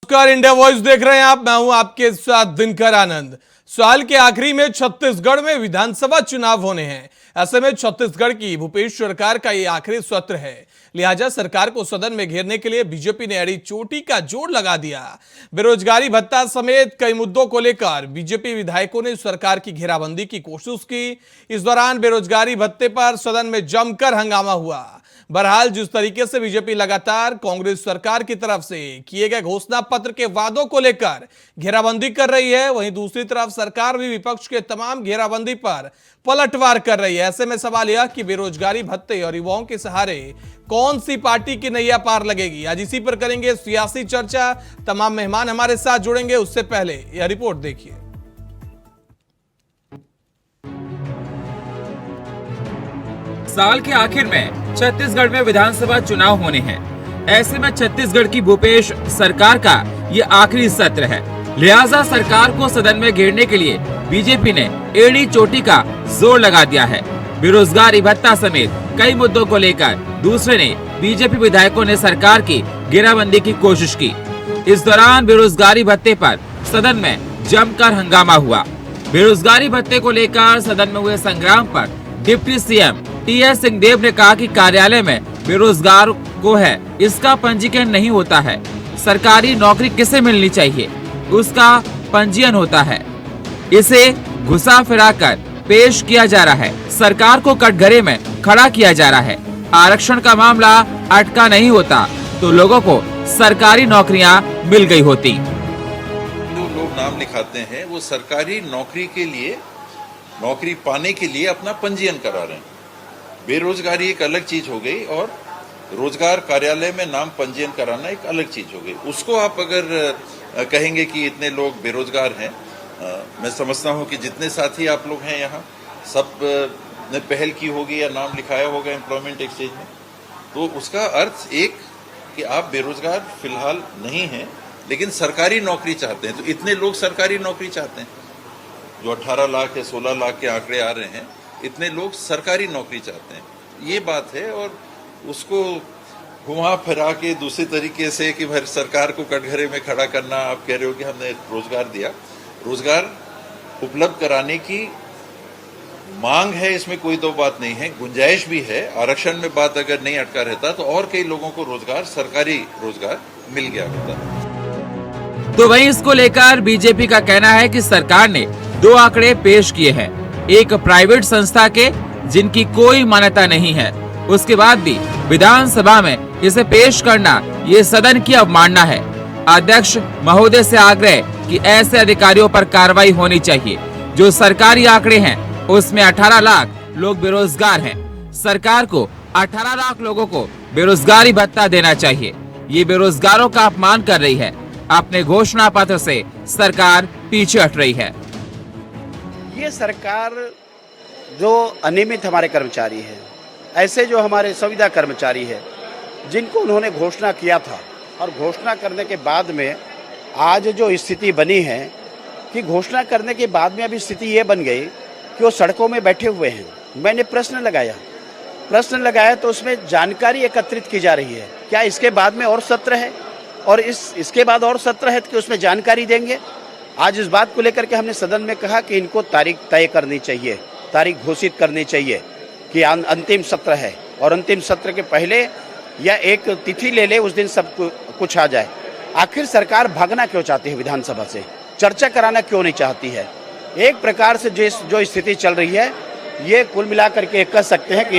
नमस्कार, India voice देख रहे हैं आप। मैं हूं आपके साथ दिनकर आनंद। साल के आखिरी में छत्तीसगढ़ में विधानसभा चुनाव होने हैं। ऐसे में छत्तीसगढ़ की भूपेश सरकार का ये आखिरी सत्र है, लिहाजा सरकार को सदन में घेरने के लिए बीजेपी ने अड़ी चोटी का जोर लगा दिया। बेरोजगारी भत्ता समेत कई मुद्दों को लेकर बीजेपी विधायकों ने सरकार की घेराबंदी की कोशिश की। इस दौरान बेरोजगारी भत्ते पर सदन में जमकर हंगामा हुआ। बहरहाल, जिस तरीके से बीजेपी लगातार कांग्रेस सरकार की तरफ से किए गए घोषणा पत्र के वादों को लेकर घेराबंदी कर रही है, वहीं दूसरी तरफ सरकार भी विपक्ष के तमाम घेराबंदी पर पलटवार कर रही है। ऐसे में सवाल यह कि बेरोजगारी भत्ते और युवाओं के सहारे कौन सी पार्टी की नैया पार लगेगी। आज इसी पर करेंगे सियासी चर्चा। तमाम मेहमान हमारे साथ जुड़ेंगे, उससे पहले यह रिपोर्ट देखिए। साल के आखिर में छत्तीसगढ़ में विधानसभा चुनाव होने हैं। ऐसे में छत्तीसगढ़ की भूपेश सरकार का ये आखिरी सत्र है, लिहाजा सरकार को सदन में घेरने के लिए बीजेपी ने एड़ी चोटी का जोर लगा दिया है। बेरोजगारी भत्ता समेत कई मुद्दों को लेकर दूसरे ने बीजेपी विधायकों ने सरकार की घेराबंदी की कोशिश की। इस दौरान बेरोजगारी भत्ते पर सदन में जमकर हंगामा हुआ। बेरोजगारी भत्ते को लेकर सदन में हुए संग्राम पर डिप्टी सीएम टीएस सिंहदेव ने कहा कि कार्यालय में बेरोजगार को है, इसका पंजीकरण नहीं होता है। सरकारी नौकरी किसे मिलनी चाहिए, उसका पंजीयन होता है। इसे घुसा फिरा कर पेश किया जा रहा है। सरकार को कटघरे में खड़ा किया जा रहा है। आरक्षण का मामला अटका नहीं होता तो लोगों को सरकारी नौकरियां मिल गई होती। जो लोग नाम लिखाते हैं वो सरकारी नौकरी के लिए, नौकरी पाने के लिए अपना पंजीयन करा रहे हैं। बेरोजगारी एक अलग चीज हो गई और रोजगार कार्यालय में नाम पंजीयन कराना एक अलग चीज हो गई। उसको आप अगर कहेंगे कि इतने लोग बेरोजगार हैं, मैं समझता हूं कि जितने साथी आप लोग हैं यहाँ सब ने पहल की होगी या नाम लिखाया होगा एम्प्लॉयमेंट एक्सचेंज में, तो उसका अर्थ एक कि आप बेरोजगार फिलहाल नहीं हैं लेकिन सरकारी नौकरी चाहते हैं। तो इतने लोग सरकारी नौकरी चाहते हैं, जो 18 लाख या 16 लाख के आंकड़े आ रहे हैं, इतने लोग सरकारी नौकरी चाहते हैं, ये बात है। और उसको घुमा फिरा के दूसरे तरीके से कि भाई सरकार को कटघरे में खड़ा करना, आप कह रहे हो कि हमने रोजगार दिया। रोजगार उपलब्ध कराने की मांग है, इसमें कोई दो बात नहीं है, गुंजाइश भी है। आरक्षण में बात अगर नहीं अटका रहता तो और कई लोगों को रोजगार, सरकारी रोजगार मिल गया होता। तो वहीं इसको लेकर बीजेपी का कहना है कि सरकार ने 2 आंकड़े पेश किए हैं, एक प्राइवेट संस्था के जिनकी कोई मान्यता नहीं है, उसके बाद भी विधानसभा में इसे पेश करना ये सदन की अवमानना है। अध्यक्ष महोदय से आग्रह कि ऐसे अधिकारियों पर कार्रवाई होनी चाहिए। जो सरकारी आंकड़े हैं उसमें 18 लाख लोग बेरोजगार हैं। सरकार को 18 लाख लोगों को बेरोजगारी भत्ता देना चाहिए। ये बेरोजगारों का अपमान कर रही है। अपने घोषणा पत्र से सरकार पीछे हट रही है। ये सरकार जो अनियमित हमारे कर्मचारी हैं, ऐसे जो हमारे संविदा कर्मचारी हैं, जिनको उन्होंने घोषणा किया था और घोषणा करने के बाद में आज जो स्थिति बनी है कि घोषणा करने के बाद में अभी स्थिति ये बन गई कि वो सड़कों में बैठे हुए हैं। मैंने प्रश्न लगाया तो उसमें जानकारी एकत्रित की जा रही है। क्या इसके बाद में और सत्र है और इसके बाद और सत्र है कि उसमें जानकारी देंगे? आज इस बात को लेकर के हमने सदन में कहा कि इनको तारीख तय करनी चाहिए, तारीख घोषित करनी चाहिए कि अंतिम सत्र है और अंतिम सत्र के पहले या एक तिथि ले ले, उस दिन सब कुछ आ जाए। आखिर सरकार भागना क्यों चाहती है विधानसभा से, चर्चा कराना क्यों नहीं चाहती है? एक प्रकार से जो स्थिति चल रही है, ये कुल मिलाकर के कह सकते हैं कि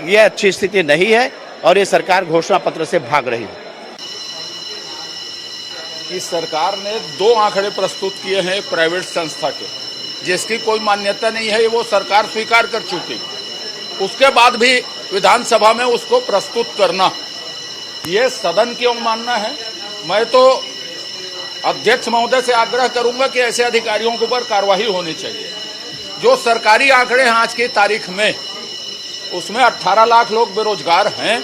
ये अच्छी स्थिति नहीं है और ये सरकार घोषणा पत्र से भाग रही है। कि सरकार ने 2 आंकड़े प्रस्तुत किए हैं प्राइवेट संस्था के, जिसकी कोई मान्यता नहीं है, वो सरकार स्वीकार कर चुकी। उसके बाद भी विधानसभा में उसको प्रस्तुत करना, ये सदन की अवमानना है। मैं तो अध्यक्ष महोदय से आग्रह करूंगा कि ऐसे अधिकारियों के ऊपर कार्रवाई होनी चाहिए। जो सरकारी आंकड़े हैं आज की तारीख में, उसमें 18 लाख लोग बेरोजगार हैं।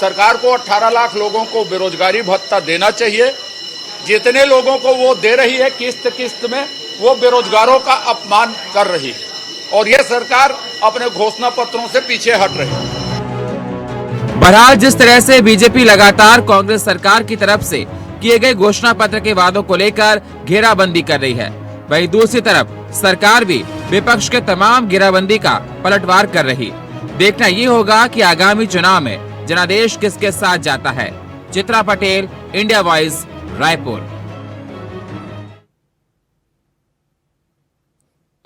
सरकार को 18 लाख लोगों को बेरोजगारी भत्ता देना चाहिए। जितने लोगों को वो दे रही है किस्त किस्त में, वो बेरोजगारों का अपमान कर रही है और ये सरकार अपने घोषणा पत्रों से पीछे हट रही है। बहरहाल, जिस तरह से बीजेपी लगातार कांग्रेस सरकार की तरफ से किए गए घोषणा पत्र के वादों को लेकर घेराबंदी कर रही है। वहीं दूसरी तरफ सरकार भी विपक्ष के तमाम घेराबंदी का पलटवार कर रही। देखना ये होगा कि आगामी चुनाव में जनादेश किसके साथ जाता है। Chitra Patel, India voice, Raipur.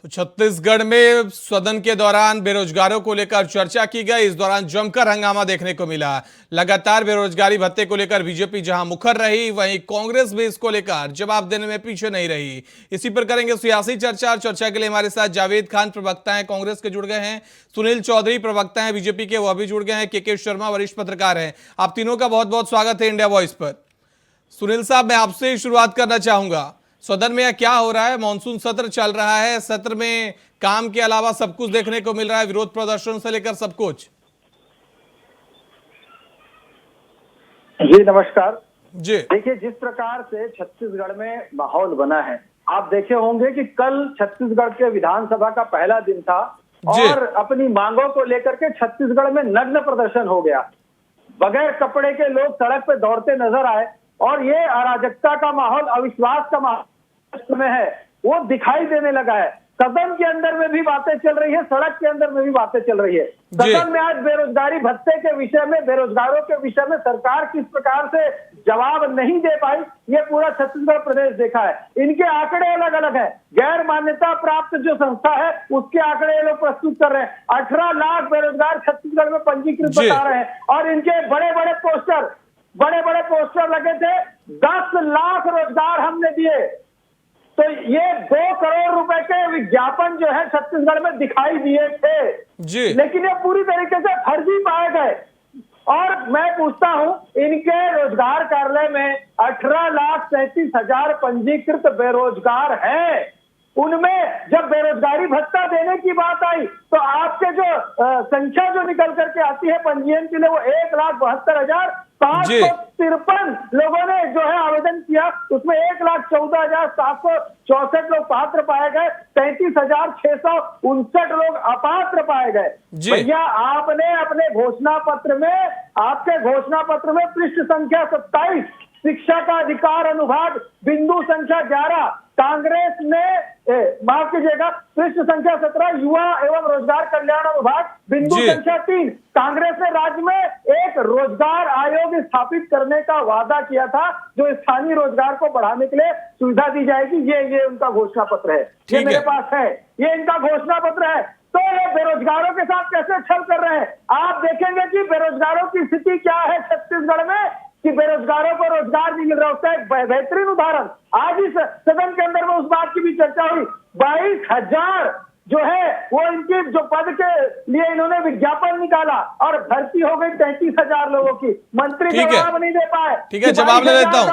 तो छत्तीसगढ़ में सदन के दौरान बेरोजगारों को लेकर चर्चा की गई। इस दौरान जमकर हंगामा देखने को मिला। लगातार बेरोजगारी भत्ते को लेकर बीजेपी जहां मुखर रही, वहीं कांग्रेस भी इसको लेकर जवाब देने में पीछे नहीं रही। इसी पर करेंगे सियासी चर्चा। और चर्चा के लिए हमारे साथ जावेद खान प्रवक्ता हैं, कांग्रेस के जुड़ गए हैं, सुनील चौधरी प्रवक्ता हैं बीजेपी के, वह भी जुड़ गए हैं, के शर्मा वरिष्ठ पत्रकार हैं। आप तीनों का बहुत बहुत स्वागत है इंडिया वॉइस पर। सुनील साहब, मैं आपसे ही शुरुआत करना चाहूंगा। सदन में क्या हो रहा है? मॉनसून सत्र चल रहा है, सत्र में काम के अलावा सब कुछ देखने को मिल रहा है, विरोध प्रदर्शन से लेकर सब कुछ। जी नमस्कार जी देखिए, जिस प्रकार से छत्तीसगढ़ में माहौल बना है, आप देखे होंगे कि कल छत्तीसगढ़ के विधानसभा का पहला दिन था और अपनी मांगों को लेकर के छत्तीसगढ़ में नग्न प्रदर्शन हो गया। बगैर कपड़े के लोग सड़क पे दौड़ते नजर आए और ये अराजकता का माहौल, अविश्वास का माहौल में है वो दिखाई देने लगा है। सदन के अंदर में भी बातें चल रही है, सड़क के अंदर में भी बातें चल रही है। सदन में आज बेरोजगारी भत्ते के विषय में, बेरोजगारों के विषय में सरकार किस प्रकार से जवाब नहीं दे पाई, ये पूरा छत्तीसगढ़ प्रदेश देखा है। इनके आंकड़े अलग अलग है। गैर मान्यता प्राप्त जो संस्था है उसके आंकड़े ये लोग प्रस्तुत कर रहे हैं। 18 लाख बेरोजगार छत्तीसगढ़ में पंजीकृत बता रहे हैं और इनके बड़े बड़े पोस्टर लगे थे। 10 लाख रोजगार हमने दिए। तो ये 2 करोड़ रुपए के विज्ञापन जो है छत्तीसगढ़ में दिखाई दिए थे जी, लेकिन ये पूरी तरीके से फर्जी पाए गए। और मैं पूछता हूं, इनके रोजगार कार्यालय में 18,37,000 पंजीकृत बेरोजगार हैं। उनमें जब बेरोजगारी भत्ता देने की बात आई तो आपके जो संख्या जो निकल करके आती है पंजीयन के लिए वो 1,72,553 लोगों ने जो है आवेदन किया। उसमें 1,14,764 लोग पात्र पाए गए, 33,659 लोग अपात्र पाए गए। भैया, आपने अपने घोषणा पत्र में, आपके घोषणा पत्र में पृष्ठ संख्या 27 शिक्षा का अधिकार अनुभाग बिंदु संख्या 11, कांग्रेस ने माफ कीजिएगा पृष्ठ संख्या 17 युवा एवं रोजगार कल्याण अनुभाग बिंदु संख्या 3, कांग्रेस ने राज्य में एक रोजगार आयोग स्थापित करने का वादा किया था जो स्थानीय रोजगार को बढ़ाने के लिए सुविधा दी जाएगी। ये उनका घोषणा पत्र है, ये मेरे पास है, ये इनका घोषणा पत्र है। तो ये बेरोजगारों के साथ कैसे छल कर रहे हैं? आप देखेंगे कि बेरोजगारों की स्थिति क्या है छत्तीसगढ़ में, कि बेरोजगारों को रोजगार नहीं मिल रहा। उसका एक बेहतरीन उदाहरण आज इस सदन के अंदर में उस बात की भी चर्चा हुई। 22,000 जो है वो इनके जो पद के लिए इन्होंने विज्ञापन निकाला और भर्ती हो गई 33,000 लोगों की। मंत्री जवाब नहीं दे पाए। ठीक है, जवाब ले लेता हूँ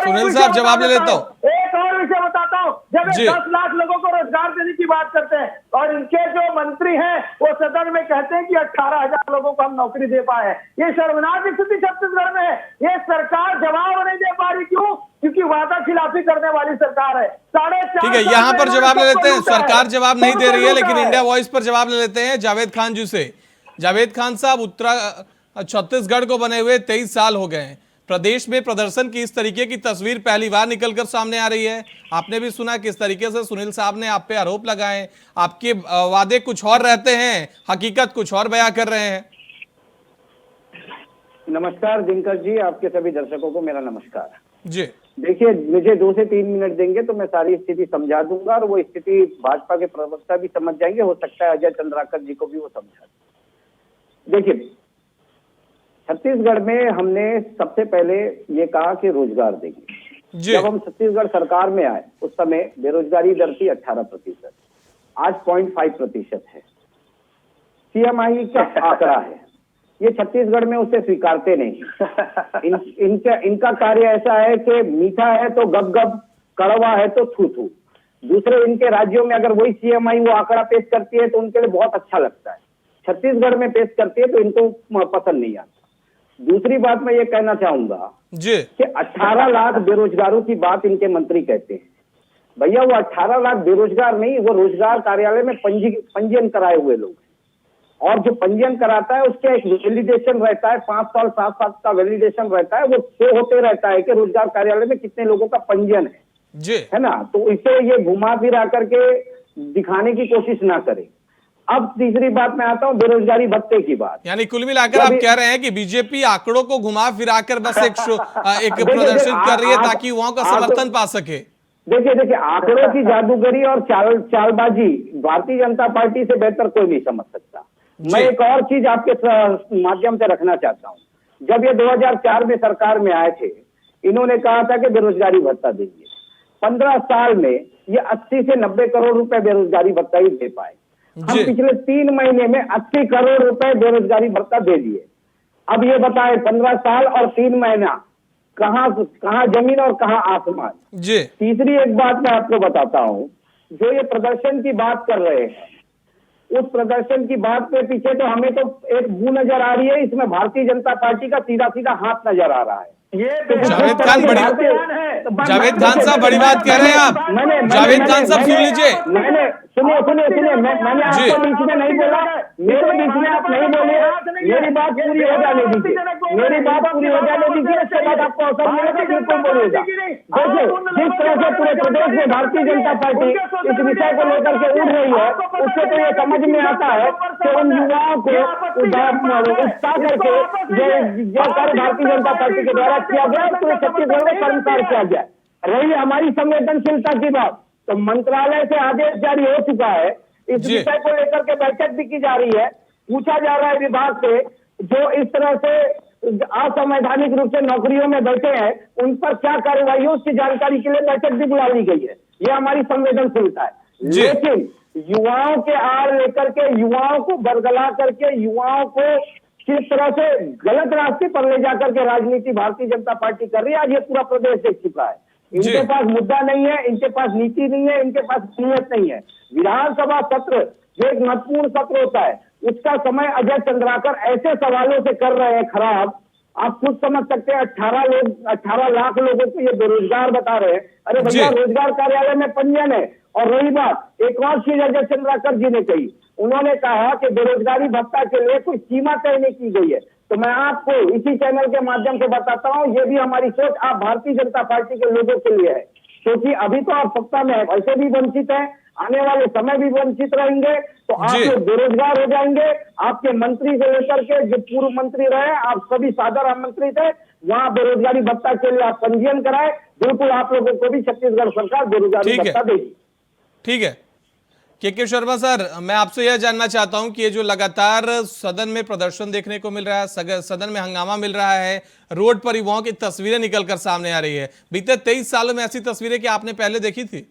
सुनील साहब, जवाब ले लेता हूँ। एक और विषय बताता हूँ, जब 10 लाख लोगों को रोजगार देने की बात करते हैं और इनके जो मंत्री हैं वो सदन में कहते हैं कि 18,000 लोगों को हम नौकरी दे पाए हैं। ये शर्मनाक स्थिति छत्तीसगढ़ में है। ये सरकार जवाब नहीं दे पा रही, क्यों? क्योंकि वादा खिलाफी करने वाली सरकार है। 4.5 ठीक है, यहाँ पर जवाब ले लेते हैं। सरकार जवाब नहीं दे रही है, लेकिन इंडिया वॉइस पर जवाब ले लेते हैं जावेद खान जी से। जावेद खान साहब, छत्तीसगढ़ को बने हुए 23 साल हो गए हैं। प्रदेश में प्रदर्शन की इस तरीके की तस्वीर पहली बार निकलकर सामने आ रही है। आपने भी सुना किस तरीके से सुनील साहब ने आप पे आरोप लगाए। आपके वादे कुछ और रहते हैं, हकीकत कुछ और बयां कर रहे हैं। नमस्कार दिनकर जी, आपके सभी दर्शकों को मेरा नमस्कार जी। देखिए, मुझे 2 से 3 मिनट देंगे तो मैं सारी स्थिति समझा दूंगा और वो स्थिति भाजपा के प्रवक्ता भी समझ जाएंगे, हो सकता है अजय चंद्राकर जी को भी वो समझा। देखिए, छत्तीसगढ़ में हमने सबसे पहले ये कहा कि रोजगार देंगे। जब हम छत्तीसगढ़ सरकार में आए उस समय बेरोजगारी दर थी 18%, आज 0.5% है। CMI का आंकड़ा है, ये छत्तीसगढ़ में उसे स्वीकारते नहीं। इनका कार्य ऐसा है कि मीठा है तो गप गप, कड़वा है तो थू थू। दूसरे इनके राज्यों में अगर वही CMI वो आंकड़ा पेश करती है तो उनके लिए बहुत अच्छा लगता है। छत्तीसगढ़ में पेश करती है तो इनको पसंद नहीं आता। दूसरी बात मैं ये कहना चाहूंगा कि 18 लाख बेरोजगारों की बात इनके मंत्री कहते हैं। भैया, वो 18 लाख बेरोजगार नहीं, वो रोजगार कार्यालय में पंजीयन कराए हुए लोग हैं और जो पंजीयन कराता है उसके एक वैलिडेशन रहता है, 5 साल 7 साल का वैलिडेशन रहता है, वो शो होते रहता है कि रोजगार कार्यालय में कितने लोगों का पंजीयन जी है ना। तो इसे ये घुमा फिरा करके दिखाने की कोशिश ना करें। अब तीसरी बात मैं आता हूं बेरोजगारी भत्ते की बात। यानी कुल मिलाकर आप कह रहे हैं कि बीजेपी आंकड़ों को घुमा फिराकर बस एक प्रदर्शित कर रही है ताकि युवाओं का समर्थन पा सके। देखिए आंकड़ों की जादूगरी और चालबाजी भारतीय जनता पार्टी से बेहतर कोई नहीं समझ सकता। मैं एक और चीज आपके माध्यम से रखना चाहता हूं। जब ये 2004 में सरकार में आए थे, इन्होंने कहा था कि बेरोजगारी भत्ता देंगे। 15 साल में ये 80 से 90 करोड़ रुपए बेरोजगारी भत्ता ही दे पाए। हम पिछले 3 महीने में 80 करोड़ रुपए बेरोजगारी भत्ता दे दिए। अब ये बताएं 15 साल और 3 महीना कहां जमीन और कहां आसमान। जी तीसरी एक बात मैं आपको बताता हूं, जो ये प्रदर्शन की बात कर रहे हैं, उस प्रदर्शन की बात के पीछे तो हमें तो एक बू नजर आ रही है, इसमें भारतीय जनता पार्टी का सीधा सीधा हाथ नजर आ रहा है। जावेद खान जावेद खान साहब बड़ी बात कह रहे हैं आप। जावेद खान साहब सुन लीजिए। मैंने सुनिए मैंने आपको बीच में नहीं बोला, मेरे बीच में आप नहीं बोले। मेरी बात पूरी हो जाने दीजिए, उसके बाद आपको अवसर मिलेगा, बिल्कुल बोलिएगा। देखिए जिस तरह से पूरे प्रदेश में भारतीय जनता पार्टी इस विषय को लेकर के उड़ रही है, उससे तो ये समझ में आता है कि उन युवाओं को उत्साह करके जो कार्य भारतीय जनता पार्टी के द्वारा किया गया तो छत्तीसगढ़ में कर्मकार किया गया। रही हमारी संवेदनशीलता की बात, तो मंत्रालय से आदेश जारी हो चुका है, इस विषय को लेकर के बैठक भी की जा रही है। पूछा जा रहा है विभाग से जो इस तरह से असंवैधानिक रूप से नौकरियों में बैठे हैं उन पर क्या कार्रवाई हो, उसकी जानकारी के लिए बैठक भी बुला ली गई है। ये हमारी संवेदनशीलता है। लेकिन युवाओं के आड़ लेकर के, युवाओं को बरगला करके, युवाओं को किस तरह से गलत रास्ते पर ले जाकर के राजनीति भारतीय जनता पार्टी कर रही है, आज ये पूरा प्रदेश देख चुका है। इनके पास मुद्दा नहीं है, इनके पास नीति नहीं है, इनके पास नीयत नहीं है। विधानसभा सत्र जो एक महत्वपूर्ण सत्र होता है, उसका समय अजय चंद्राकर ऐसे सवालों से कर रहे हैं खराब, आप खुद समझ सकते हैं। 18 लाख लोगों को ये बेरोजगार बता रहे हैं। अरे भैया रोजगार कार्यालय में पंजीयन है। और रही बात, एक और चीज अजय चंद्राकर जी ने कही, उन्होंने कहा कि बेरोजगारी भत्ता के लिए कोई सीमा तय नहीं की गई है। तो मैं आपको इसी चैनल के माध्यम से बताता हूं, ये भी हमारी सोच आप भारतीय जनता पार्टी के लोगों के लिए है, क्योंकि अभी तो आप सत्ता में है, वैसे भी वंचित है, आने वाले समय भी वंचित रहेंगे, तो आप लोग बेरोजगार हो जाएंगे। आपके मंत्री से लेकर के जो पूर्व मंत्री रहे, आप सभी सादर आमंत्रित है, वहां बेरोजगारी भत्ता के लिए आप पंजीयन कराए। बिल्कुल आप लोगों को भी छत्तीसगढ़ सरकार बेरोजगारी भत्ता देगी। ठीक है के शर्मा सर, मैं आपसे यह जानना चाहता हूं कि ये जो लगातार सदन में प्रदर्शन देखने को मिल रहा है, सदन में हंगामा मिल रहा है, रोड पर युवाओं की तस्वीरें निकलकर सामने आ रही है, बीते 23 सालों में ऐसी तस्वीरें क्या आपने पहले देखी थी?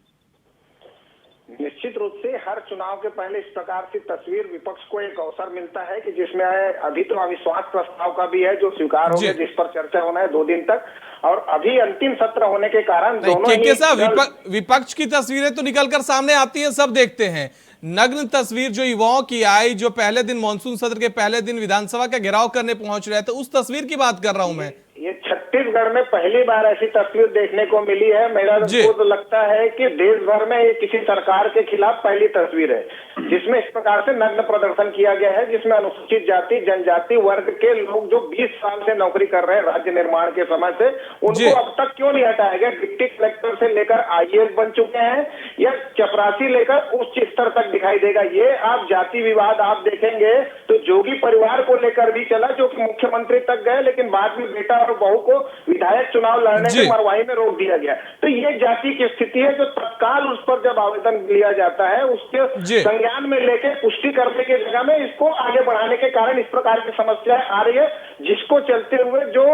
निश्चित रूप से हर चुनाव के पहले इस प्रकार की तस्वीर विपक्ष को एक अवसर मिलता है कि जिसमें अभी तो अविश्वास प्रस्ताव का भी है जो स्वीकार हो गया, जिस पर चर्चा होना है 2 दिन तक, और अभी अंतिम सत्र होने के कारण दोनों ही साहब विपक्ष की तस्वीरें तो निकलकर सामने आती हैं, सब देखते हैं। नग्न तस्वीर जो युवाओं की आई, जो पहले दिन मानसून सत्र के पहले दिन विधानसभा का घेराव करने पहुंच रहे थे, उस तस्वीर की बात कर रहा हूं मैं। ये छत्तीसगढ़ में पहली बार ऐसी तस्वीर देखने को मिली है। मेरा तो लगता है कि देश भर में ये किसी सरकार के खिलाफ पहली तस्वीर है जिसमें इस प्रकार से नग्न प्रदर्शन किया गया है, जिसमें अनुसूचित जाति जनजाति वर्ग के लोग जो 20 साल से नौकरी कर रहे हैं राज्य निर्माण के समय से, उनको अब तक क्यों नहीं हटाया गया। डिप्टी कलेक्टर से लेकर IAS बन चुके हैं, या चपरासी लेकर उच्च स्तर तक दिखाई देगा। ये आप जाति विवाद आप देखेंगे तो जोगी परिवार को लेकर भी चला, जो कि मुख्यमंत्री तक गए, लेकिन बाद में बेटा और बहू को विधायक चुनाव लड़ने की मरवाही में रोक दिया गया। तो ये जाति की स्थिति है जो तत्काल उस पर जब आवेदन लिया जाता है उसके संज्ञान में लेके पुष्टि करने की जगह में इसको आगे बढ़ाने के कारण इस प्रकार की समस्याएं आ रही है, जिसको चलते हुए जो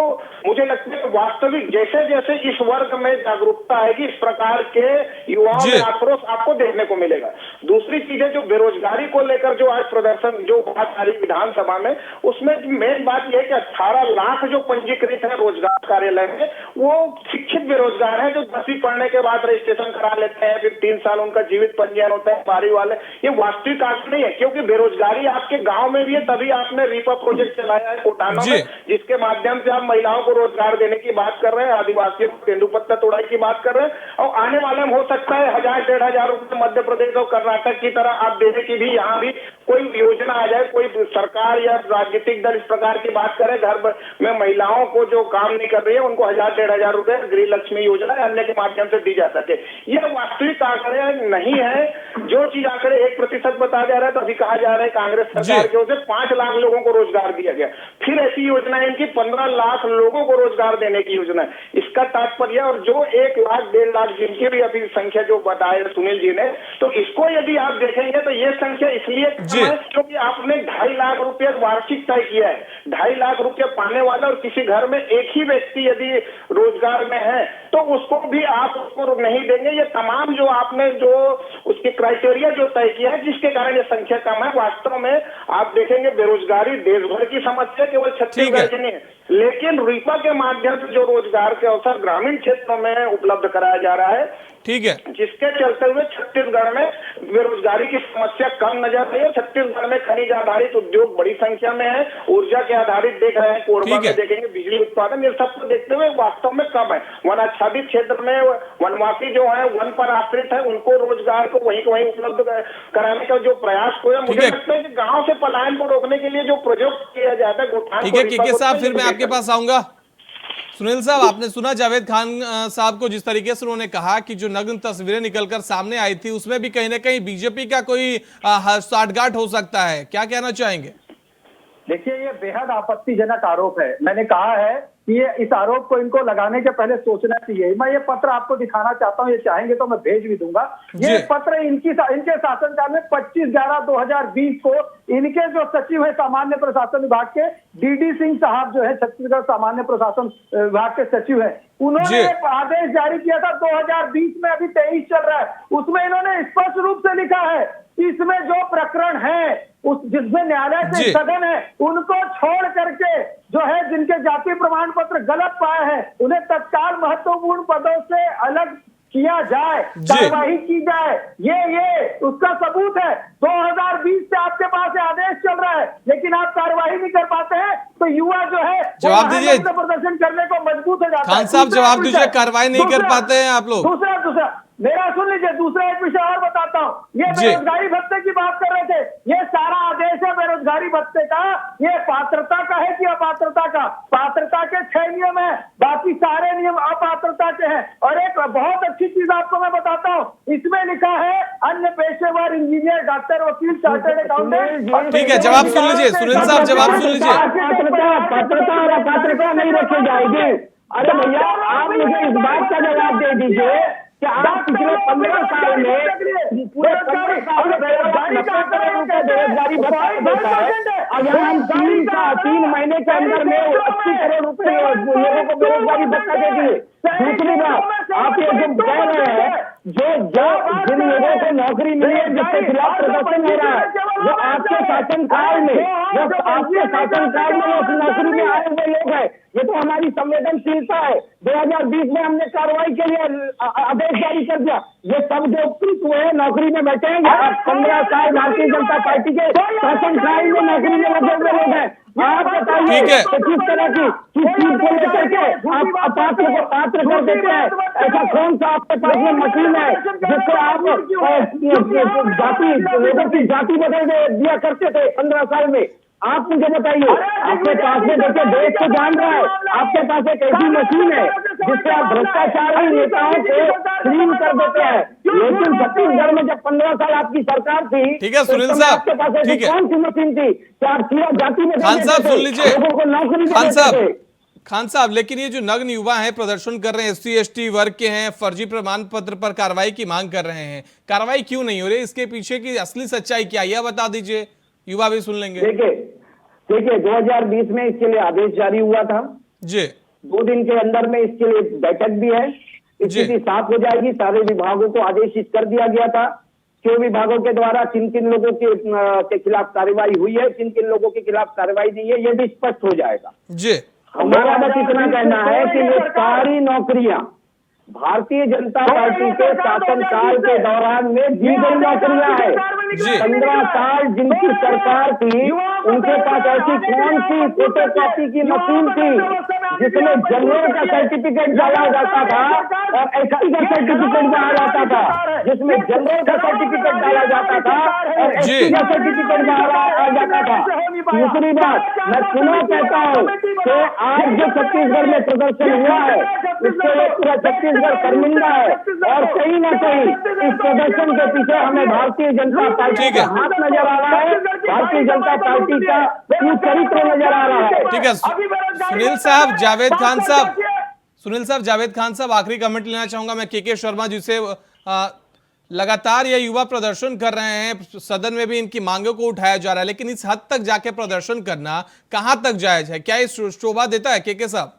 मुझे लगता है वास्तविक जैसे जैसे इस वर्ग में जागरूकता आएगी, इस प्रकार के युवाओं में आक्रोश आपको देखने को मिलेगा। दूसरी चीज है जो बेरोजगारी को लेकर जो आज प्रदर्शन जो बात आ रही विधानसभा में, उसमें मेन बात यह है कि 18 लाख जो पंजीकृत है रोजगार कार्यालय में, वो शिक्षित बेरोजगार है जो 10वीं पढ़ने के बाद रजिस्ट्रेशन करा लेते हैं, फिर 3 साल उनका जीवित पंजीयन होता है बारी वाले। ये वास्तविक आंकड़ा नहीं है, क्योंकि बेरोजगारी आपके गांव में भी है, तभी आपने रीपा प्रोजेक्ट चलाया है कोटानो में, जिसके माध्यम से आप महिलाओं को रोजगार देने की बात कर रहे हैं, आदिवासियों को तेंदुपत्ता तोड़ाई की बात कर रहे हैं, और आने वाले में हो सकता है 1000-1500 रुपए मध्य प्रदेश और कर्नाटक की तरह आप देने की भी यहाँ भी कोई योजना आ जाए, कोई सरकार या राजनीतिक दल इस प्रकार की बात करे, घर में महिलाओं को जो काम नहीं कर रही है उनको 1000-1500 रुपए गृह लक्ष्मी योजना अन्य के माध्यम से दी जा सके। यह वास्तविक आंकड़े नहीं है। जो चीज आंकड़े 1% बताया जा रहा है, तो अभी कहा जा रहा है कांग्रेस सरकार की ओर से 5 लाख लोगों को रोजगार दिया गया। फिर ऐसी योजना है इनकी 15 लाख लोगों को रोजगार देने की योजना है। इसका तात्पर्य, और जो 1 लाख 1.5 लाख जिनकी भी अभी संख्या जो बताया सुनील जी ने, तो इसको यदि आप देखेंगे तो ये संख्या इसलिए क्योंकि आपने 2.5 लाख रुपए वार्षिक तय किया है। 2.5 लाख रुपए पाने वाला और किसी घर में एक ही व्यक्ति यदि रोजगार में है तो उसको भी आप उसको नहीं देंगे। ये तमाम जो आपने जो उसकी क्राइटेरिया जो तय किया है, जिसके कारण ये संख्या कम है। वास्तव में आप देखेंगे बेरोजगारी देश भर की समस्या केवल छत्तीसगढ़ की नहीं है, लेकिन रुपा के माध्यम से जो रोजगार के अवसर ग्रामीण क्षेत्रों में उपलब्ध कराया जा रहा है, ठीक है, जिसके चलते हुए छत्तीसगढ़ में बेरोजगारी की समस्या कम नजर आई है। छत्तीसगढ़ में खनिज आधारित उद्योग बड़ी संख्या में है, ऊर्जा के आधारित देख रहे हैं, कोरबा में देखेंगे बिजली उत्पादन, ये सबको देखते हुए वास्तव में कम है। वन आच्छादित क्षेत्र में वनवासी जो है, वन पर आश्रित है, उनको रोजगार को वहीं उपलब्ध कराने का जो प्रयास हुआ, मुझे लगता है कि गाँव से पलायन को रोकने के लिए जो प्रोजेक्ट किया जाता है। ठीक है के साहब, फिर मैं आपके पास आऊंगा। सुनील साहब, आपने सुना जावेद खान साहब को, जिस तरीके से उन्होंने कहा कि जो नग्न तस्वीरें निकलकर सामने आई थी उसमें भी कहीं ना कहीं बीजेपी का कोई साठगांठ हो सकता है, क्या कहना चाहेंगे? देखिए, ये बेहद आपत्तिजनक आरोप है। मैंने कहा है कि ये इस आरोप को इनको लगाने के पहले सोचना चाहिए। मैं ये पत्र आपको दिखाना चाहता हूँ, ये चाहेंगे तो मैं भेज भी दूंगा। ये पत्र इनके शासनकाल में 25/11/2020 को इनके जो सचिव है सामान्य प्रशासन विभाग के, डीडी सिंह साहब जो है छत्तीसगढ़ सामान्य प्रशासन विभाग के सचिव है, उन्होंने एक आदेश जारी किया था 2020 में, अभी 23 चल रहा है। उसमें इन्होंने स्पष्ट रूप से लिखा है इसमें जो प्रकरण है जिसमें न्यायालय से स्थगन है, उनको छोड़ करके जो है जिनके जाति प्रमाण पत्र गलत पाए हैं उन्हें तत्काल महत्वपूर्ण पदों से अलग किया जाए, कार्यवाही की जाए। ये उसका सबूत है। 2020 से आपके पास आदेश चल रहा है, लेकिन आप कार्यवाही नहीं कर पाते हैं, तो युवा जो है जवाब दीजिए, प्रदर्शन करने को मजबूत हो जाता है। खान साहब जवाब दीजिए, कार्रवाई नहीं कर पाते हैं आप लोग? दूसरा मेरा सुन लीजिए, दूसरा एक विषय और बताता हूँ। ये बेरोजगारी भत्ते की बात कर रहे थे, ये सारा आदेश है बेरोजगारी भत्ते का, ये पात्रता का है कि अपात्रता का? पात्रता के 6 नियम है, बाकी सारे नियम अपात्रता के हैं। और एक बहुत अच्छी चीज आपको मैं बताता हूँ, इसमें लिखा है अन्य पेशेवर इंजीनियर, डॉक्टर, वकील, चार्टर्ड अकाउंटेंट। ठीक है, जवाब सुन लीजिए सुनील साहब, जवाब सुन लीजिए। पात्रता और अपात्रता नहीं रखी जाएगी। अरे भैया, आप मुझे इस बात का जवाब दे दीजिए कि आप पिछले 15 साल में पूरे 15 साल में बेरोजगारी भत्ता देता है। अगर हम 3 महीने के अंदर में 80 करोड़ रुपए लोगों को बेरोजगारी भत्ता दे दिए। दूसरी बात, आप ये जो कह रहे हैं जिन लोगों को नौकरी मिली है, जिसके खिलाफ प्रदर्शन हो रहा है, वो आपके शासनकाल में उस नौकरी में आए हुए लोग हैं। ये तो हमारी संवेदनशीलता है। 2020 में हमने कार्रवाई के लिए आदेश जारी कर दिया। ये सब जो उपकृत हुए हैं नौकरी में बैठे हैं, 15 साल भारतीय जनता पार्टी के शासनकाल में नौकरी में लगे हुए लोग हैं। आप बताइए किस तरह की किस चीज को लेकर के आप अपात्र को पात्र कर देते हैं? ऐसा कौन सा आपके पास में मशीन है जिससे आप लोगों की जाति बदल दिया करते थे 15 साल में? आप मुझे बताइए, आपके पास में देखिए देश को जान रहा है, आपके पास एक ऐसी मशीन है जिससे आप भ्रष्टाचारी नेताओं को क्लीन कर देते हैं। लेकिन छत्तीसगढ़ में जब 15 साल आपकी सरकार थी, ठीक है सुनील साहब, आपके पास ऐसी कौन सी मशीन थी कि आप पूरा जाति में खान साहब सुन लीजिए, लोगों को नौकरी खान साहब, लेकिन ये जो नग्न युवा हैं प्रदर्शन कर रहे हैं, SC ST वर्ग के हैं, फर्जी प्रमाण पत्र पर कार्रवाई की मांग कर रहे हैं, कार्रवाई क्यों नहीं हो रही? इसके पीछे की असली सच्चाई क्या है, यह बता दीजिए, युवा भी सुन लेंगे। देखिए 2020 में इसके लिए आदेश जारी हुआ था जी, 2 दिन के अंदर में इसके लिए बैठक भी है, स्थिति साफ हो जाएगी। सारे विभागों को आदेशित कर दिया गया था क्यों विभागों के द्वारा किन किन लोगों के खिलाफ कार्रवाई हुई है, किन किन लोगों के खिलाफ कार्रवाई नहीं है, ये भी स्पष्ट हो जाएगा जी। हमारा बस इतना कहना है कि ये सारी नौकरियां भारतीय जनता पार्टी के शासनकाल के दौरान में दी गई नौकरियां है। 15 साल जिनकी सरकार थी, उनके पास ऐसी कौन सी फोटोकॉपी की मशीन थी जिसमें जनरल का सर्टिफिकेट डाला जाता था और एसटी का सर्टिफिकेट डाला जाता था, जिसमें जनरल का सर्टिफिकेट डाला जाता था और एसटी का सर्टिफिकेट डाला जाता था। दूसरी बात, मैं पुनः कहता हूँ कि आज जो छत्तीसगढ़ में प्रदर्शन हुआ है उसके लिए पूरा छत्तीसगढ़ शर्मिंदा है और कहीं ना कहीं इस प्रदर्शन के पीछे हमें भारतीय जनता पार्टी का हाथ नजर आ रहा है, भारतीय जनता पार्टी का चरित्र नजर आ रहा है। ठीक है सुनील साहब, जावेद खान साहब आखिरी कमेंट लेना चाहूंगा मैं के शर्मा जी से। लगातार ये युवा प्रदर्शन कर रहे हैं, सदन में भी इनकी मांगों को उठाया जा रहा है, लेकिन इस हद तक जाके प्रदर्शन करना कहां तक जायज है? क्या ये शोभा देता है के साहब?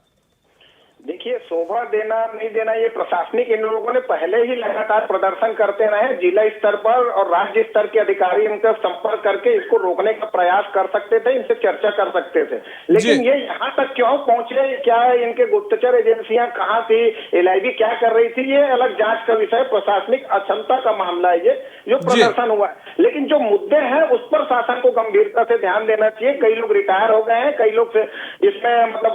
देखिए, शोभा देना नहीं देना ये प्रशासनिक, इन लोगों ने पहले ही लगातार प्रदर्शन करते रहे। जिला स्तर पर और राज्य स्तर के अधिकारी इनका संपर्क करके इसको रोकने का प्रयास कर सकते थे, इनसे चर्चा कर सकते थे, लेकिन ये यहाँ तक क्यों पहुंचे? क्या इनके गुप्तचर एजेंसियां कहाँ थी, LIV क्या कर रही थी? ये अलग जांच का विषय, प्रशासनिक अक्षमता का मामला है ये जो प्रदर्शन हुआ है। लेकिन जो मुद्दे हैं उस पर शासन को गंभीरता से ध्यान देना चाहिए। कई लोग रिटायर हो गए हैं, कई लोग इसमें मतलब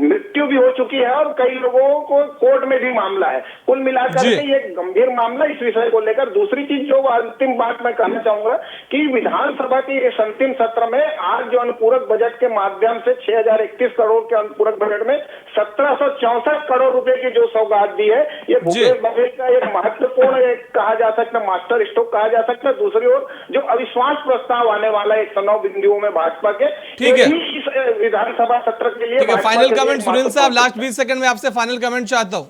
मृत्यु भी हो चुकी है और कई लोगों को कोर्ट में भी मामला है। कुल मिलाकर के ये गंभीर मामला इस विषय को लेकर। दूसरी चीज जो अंतिम बात मैं कहना चाहूंगा कि विधानसभा के इस अंतिम सत्र में आज जो अनुपूरक बजट के माध्यम से 6031 करोड़ के अनुपूरक बजट में 1764 करोड़ रुपए की जो सौगात दी है, ये भूपेश बघेल का एक महत्वपूर्ण कहा जा सकता है, मास्टर स्ट्रोक कहा जा सकता है। दूसरी ओर जो अविश्वास प्रस्ताव आने वाला है 109 बिंदुओं में भाजपा के, ठीक है, इस विधानसभा सत्र के लिए फाइनल कमेंट सुनील साहब, लास्ट 20 सेकंड में आपसे फाइनल कमेंट चाहता हूं।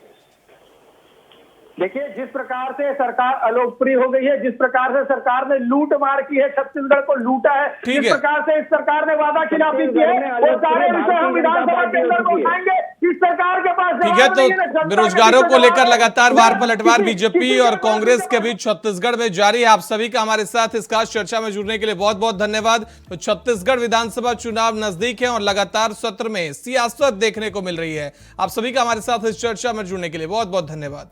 देखिए, जिस प्रकार से सरकार अलोकप्रिय हो गई है, जिस प्रकार से सरकार ने लूट मार की है, छत्तीसगढ़ को लूटा है, जिस प्रकार से इस सरकार ने वादा खिलाफी की है, वो सारे विषय हम विधानसभा के अंदर को उठाएंगे। इस सरकार के पास ठीक है, तो बेरोजगारों को लेकर लगातार वार पलटवार बीजेपी और कांग्रेस के बीच छत्तीसगढ़ में जारी है। आप सभी का हमारे साथ इस खास चर्चा में जुड़ने के लिए बहुत बहुत धन्यवाद। तो छत्तीसगढ़ विधानसभा चुनाव नजदीक है और लगातार सत्र में सियासत देखने को मिल रही है। आप सभी का हमारे साथ इस चर्चा में जुड़ने के लिए बहुत बहुत धन्यवाद।